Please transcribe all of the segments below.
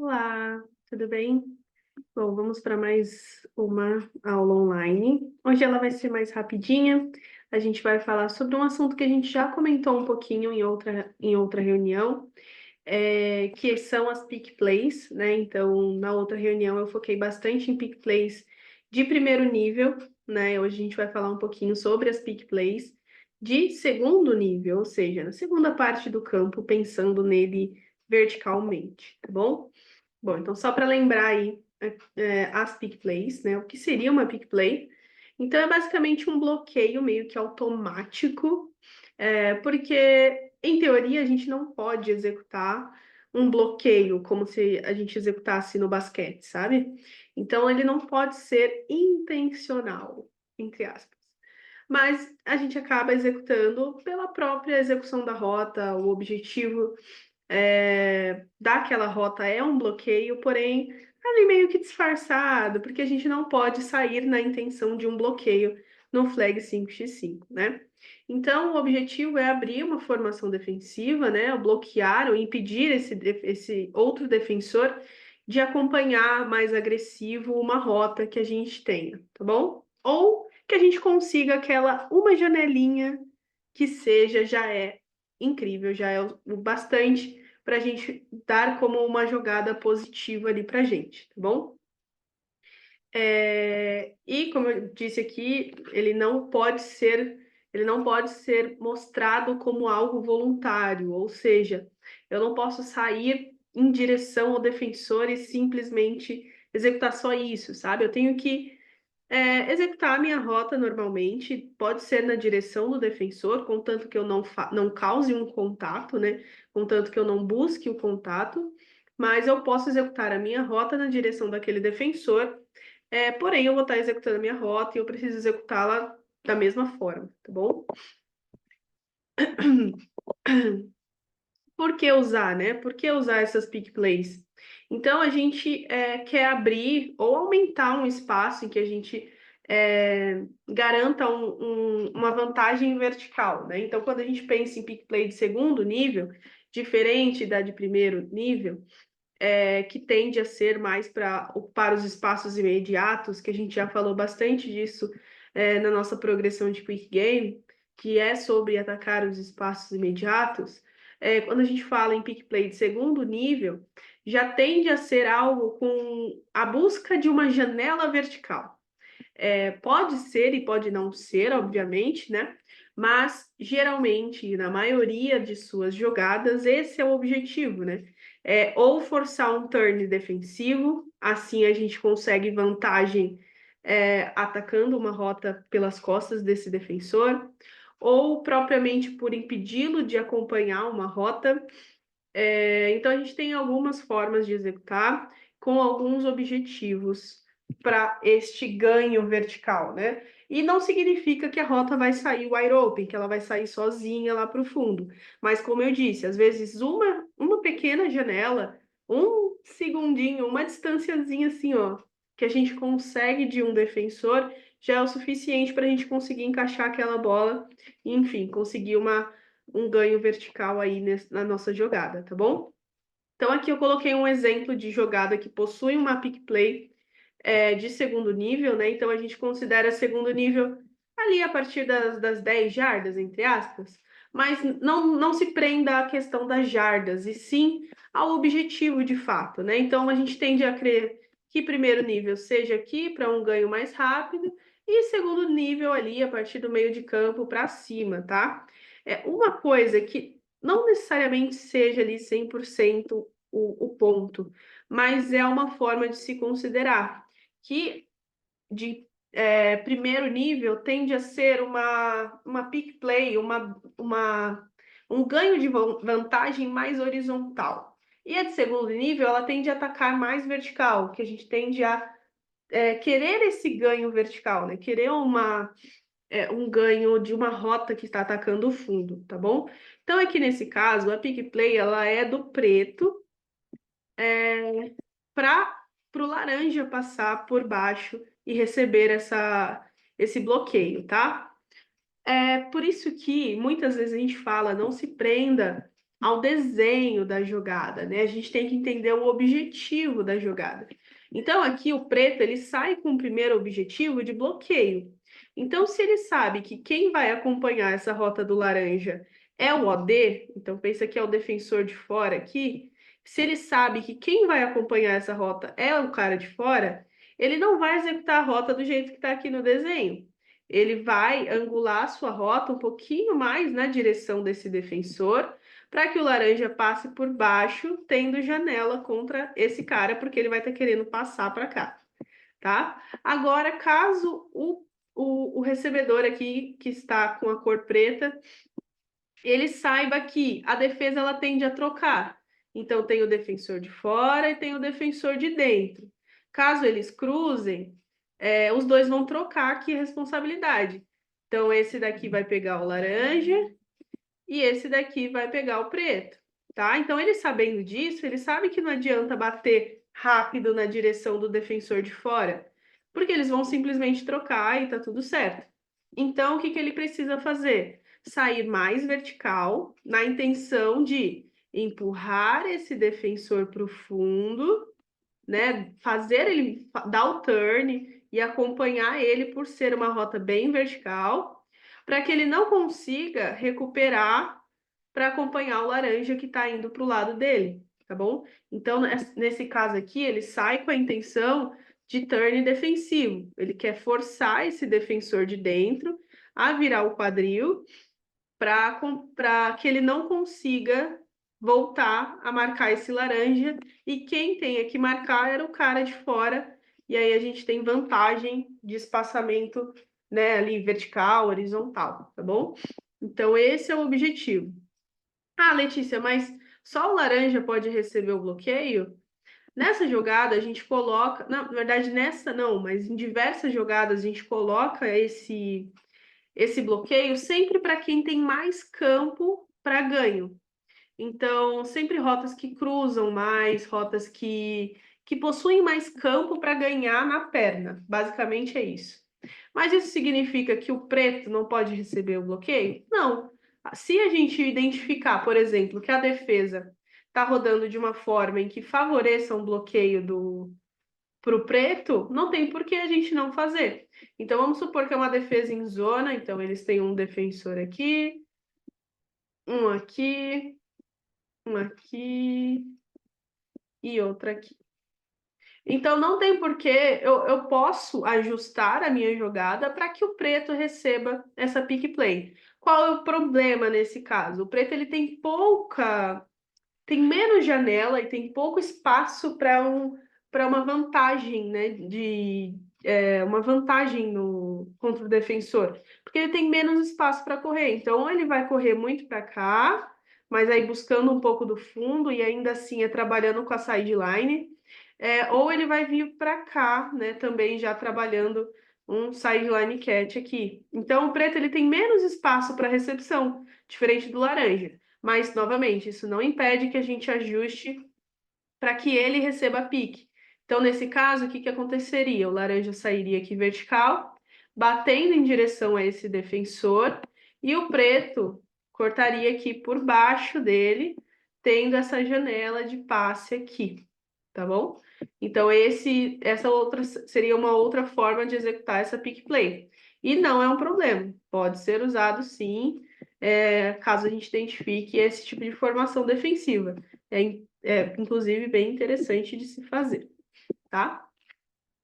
Olá, tudo bem? Bom, vamos para mais uma aula online. Hoje ela vai ser mais rapidinha. A gente vai falar sobre um assunto que a gente já comentou um pouquinho em outra reunião, que são as Pick Plays, né? Então, na outra reunião eu foquei bastante em Pick Plays de primeiro nível, né? Hoje a gente vai falar um pouquinho sobre as Pick Plays de segundo nível, ou seja, na segunda parte do campo, pensando nele verticalmente, tá bom? Bom, então só para lembrar aí as pick plays, né? O que seria uma pick play? Então é basicamente um bloqueio meio que automático, porque em teoria a gente não pode executar um bloqueio como se a gente executasse no basquete, sabe? Então ele não pode ser intencional, entre aspas. Mas a gente acaba executando pela própria execução da rota, o objetivo daquela rota é um bloqueio, porém ali meio que disfarçado, porque a gente não pode sair na intenção de um bloqueio no flag 5x5, né? Então, o objetivo é abrir uma formação defensiva, né? Bloquear ou impedir esse outro defensor de acompanhar mais agressivo uma rota que a gente tenha, tá bom? Ou que a gente consiga aquela uma janelinha que seja, já é incrível, já é o bastante para a gente dar como uma jogada positiva ali para a gente, tá bom? E como eu disse aqui, ele não pode ser mostrado como algo voluntário, ou seja, eu não posso sair em direção ao defensor e simplesmente executar só isso, sabe? Eu tenho que executar a minha rota normalmente, pode ser na direção do defensor, contanto que eu não cause um contato, né? Contanto que eu não busque o contato, mas eu posso executar a minha rota na direção daquele defensor, porém eu vou estar executando a minha rota e eu preciso executá-la da mesma forma, tá bom? Por que usar, né? Por que usar essas pick plays? Então, a gente quer abrir ou aumentar um espaço em que a gente garanta uma vantagem vertical, né? Então, quando a gente pensa em pick play de segundo nível, diferente da de primeiro nível, que tende a ser mais para ocupar os espaços imediatos, que a gente já falou bastante disso na nossa progressão de Quick Game, que é sobre atacar os espaços imediatos. Quando a gente fala em pick play de segundo nível, já tende a ser algo com a busca de uma janela vertical. Pode ser e pode não ser, obviamente, né? Mas geralmente, na maioria de suas jogadas, esse é o objetivo, né? Ou forçar um turn defensivo, assim a gente consegue vantagem atacando uma rota pelas costas desse defensor, ou propriamente por impedi-lo de acompanhar uma rota. Então a gente tem algumas formas de executar com alguns objetivos para este ganho vertical, né? E não significa que a rota vai sair wide open, que ela vai sair sozinha lá para o fundo. Mas como eu disse, às vezes uma pequena janela, um segundinho, uma distanciazinha assim, ó, que a gente consegue de um defensor, já é o suficiente para a gente conseguir encaixar aquela bola e, enfim, conseguir um ganho vertical aí na nossa jogada, tá bom? Então aqui eu coloquei um exemplo de jogada que possui uma pick play de segundo nível, né? Então a gente considera segundo nível ali a partir das 10 jardas, entre aspas, mas não se prenda à questão das jardas, e sim ao objetivo de fato, né? Então a gente tende a crer que primeiro nível seja aqui para um ganho mais rápido, e segundo nível ali a partir do meio de campo para cima, tá? Uma coisa que não necessariamente seja ali 100% o ponto, mas é uma forma de se considerar que de primeiro nível tende a ser uma pick play, um ganho de vantagem mais horizontal. E a de segundo nível, ela tende a atacar mais vertical, que a gente tende a querer esse ganho vertical, né? Querer um ganho de uma rota que está atacando o fundo, tá bom? Então, aqui nesse caso, a pick play, ela é do preto para o laranja passar por baixo e receber esse bloqueio, tá? Por isso que muitas vezes a gente fala, não se prenda ao desenho da jogada, né? A gente tem que entender o objetivo da jogada. Então, aqui o preto, ele sai com o primeiro objetivo de bloqueio. Então, se ele sabe que quem vai acompanhar essa rota do laranja é o OD, então pensa que é o defensor de fora aqui, se ele sabe que quem vai acompanhar essa rota é o cara de fora, ele não vai executar a rota do jeito que está aqui no desenho. Ele vai angular a sua rota um pouquinho mais na direção desse defensor, para que o laranja passe por baixo, tendo janela contra esse cara, porque ele vai estar querendo passar para cá, tá? Agora, caso o recebedor aqui, que está com a cor preta, ele saiba que a defesa ela tende a trocar. Então, tem o defensor de fora e tem o defensor de dentro. Caso eles cruzem, os dois vão trocar aqui a responsabilidade. Então, esse daqui vai pegar o laranja e esse daqui vai pegar o preto, tá? Então, ele sabendo disso, ele sabe que não adianta bater rápido na direção do defensor de fora, porque eles vão simplesmente trocar e tá tudo certo. Então, o que que ele precisa fazer? Sair mais vertical, na intenção de empurrar esse defensor para o fundo, né? Fazer ele dar o turn e acompanhar ele por ser uma rota bem vertical, para que ele não consiga recuperar para acompanhar o laranja que está indo para o lado dele, tá bom? Então, nesse caso aqui, ele sai com a intenção de turn defensivo. Ele quer forçar esse defensor de dentro a virar o quadril para que ele não consiga voltar a marcar esse laranja. E quem tem que marcar era o cara de fora. E aí a gente tem vantagem de espaçamento, né, ali vertical, horizontal, tá bom? Então, esse é o objetivo. Ah, Letícia, mas só o laranja pode receber o bloqueio? Nessa jogada a gente coloca, não, na verdade nessa não, mas em diversas jogadas a gente coloca esse bloqueio sempre para quem tem mais campo para ganho. Então, sempre rotas que cruzam mais, rotas que possuem mais campo para ganhar na perna. Basicamente é isso. Mas isso significa que o preto não pode receber o bloqueio? Não. Se a gente identificar, por exemplo, que a defesa está rodando de uma forma em que favoreça um bloqueio para o preto, não tem por que a gente não fazer. Então, vamos supor que é uma defesa em zona, então eles têm um defensor aqui, um aqui, um aqui e outro aqui. Então, não tem porquê, eu posso ajustar a minha jogada para que o preto receba essa pick play. Qual é o problema nesse caso? O preto ele tem menos janela e tem pouco espaço para uma vantagem, né? Uma vantagem contra o defensor, porque ele tem menos espaço para correr. Então, ou ele vai correr muito para cá, mas aí buscando um pouco do fundo e ainda assim trabalhando com a sideline. Ou ele vai vir para cá, né? Também já trabalhando um sideline catch aqui. Então, o preto ele tem menos espaço para recepção, diferente do laranja. Mas, novamente, isso não impede que a gente ajuste para que ele receba pique. Então, nesse caso, o que aconteceria? O laranja sairia aqui vertical, batendo em direção a esse defensor, e o preto cortaria aqui por baixo dele, tendo essa janela de passe aqui, tá bom? Então, essa outra seria uma outra forma de executar essa pick play. E não é um problema, pode ser usado sim, caso a gente identifique esse tipo de formação defensiva. Inclusive, bem interessante de se fazer, tá?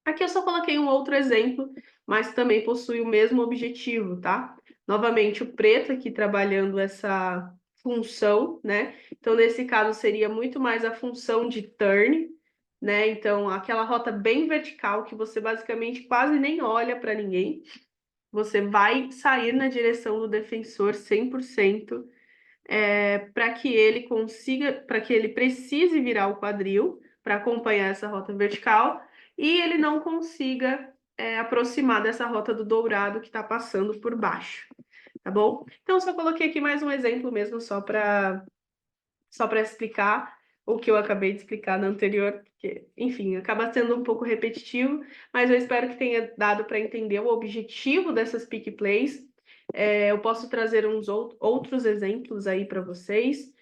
Aqui eu só coloquei um outro exemplo, mas também possui o mesmo objetivo, tá? Novamente, o preto aqui trabalhando essa função, né? Então, nesse caso, seria muito mais a função de turn, né? Então, aquela rota bem vertical que você basicamente quase nem olha para ninguém. Você vai sair na direção do defensor 100%, para que ele consiga, para que ele precise virar o quadril para acompanhar essa rota vertical e ele não consiga aproximar dessa rota do dourado que está passando por baixo, tá bom? Então, só coloquei aqui mais um exemplo mesmo, só para explicar o que eu acabei de explicar no anterior, porque, enfim, acaba sendo um pouco repetitivo, mas eu espero que tenha dado para entender o objetivo dessas pick plays. Eu posso trazer uns outros exemplos aí para vocês.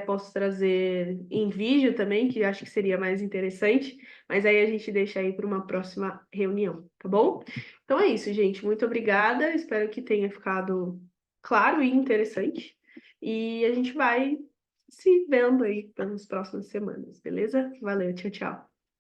posso trazer em vídeo também, que acho que seria mais interessante, mas aí a gente deixa aí para uma próxima reunião, tá bom? Então é isso, gente. Muito obrigada. Espero que tenha ficado claro e interessante. E a gente vai se vendo aí pelas próximas semanas, beleza? Valeu, tchau, tchau.